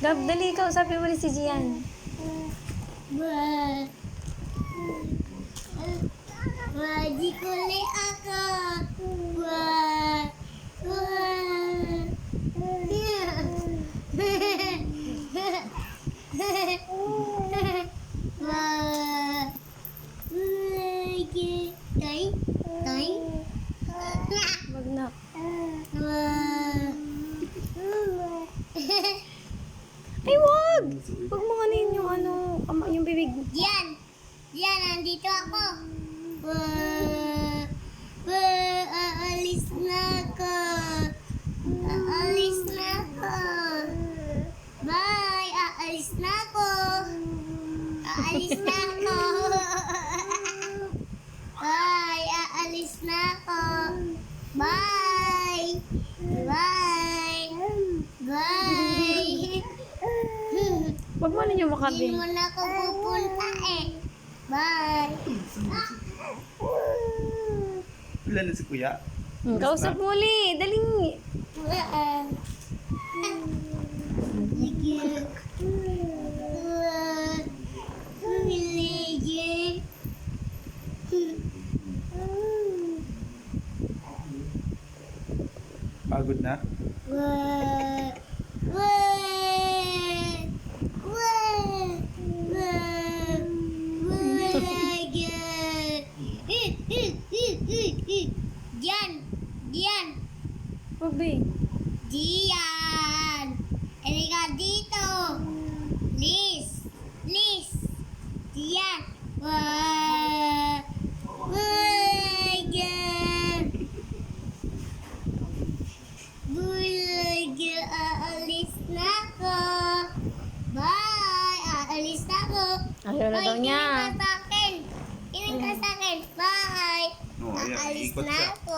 Gab, dali ka. Usapin mo rin si Gian. Di kuli ako. Wag na. Ay, wag! Wag mo kanin yung yung bibig. Diyan! Diyan, nandito ako. Aalis na ako. Aalis na ako. Bye! Aalis na ako. Aalis na ako. Bye! Aalis na ako. Bye! Bye! Bye! Wag mo ninyo Hindi makabi. mo na ako pupunta eh. Bye! Ilan na si Kuya? Kausap mo ulit. Daling. Pagod na? Diyan! Diyan! Wag be. Diyan! Halika dito! Liz! Liz! Diyan! Bulay, aalis na ako! Bye! Aalis na ako! Ayaw na daw niya. Kinig ka sa akin! Kinig ka sa akin! Bye! Oh, ayan, Aalis ikot na siya. ako!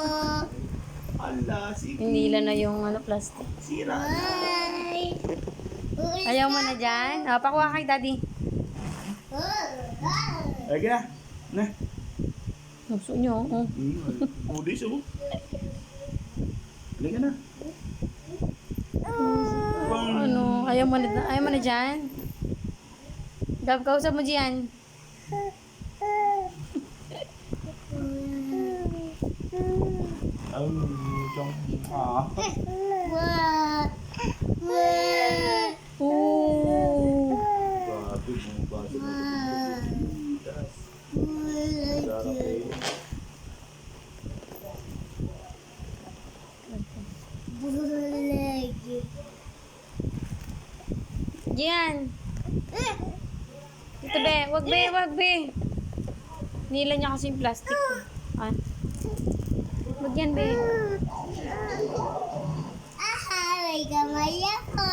Ala, sige. Hinila na yung plastic. Sira na. Bye! Ulis Ayaw mo na dyan? Pakuha kay daddy. Lagi na. Na. Gusto nyo. Oh. Udis oh. Lagi na. Ayaw mo na dyan? Gab, kausap mo dyan. Ang chong ah. Oh. Grabe mo ba sa das. Grabe. Gian. Ito be. Wag be, wag be. Nila niya kasi yung plastic. Ah. Wag yan be. May kamay ako.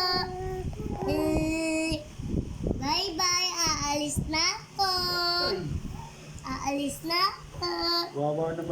Bye-bye. Aalis na ako. Aalis na ako. Wawa naman.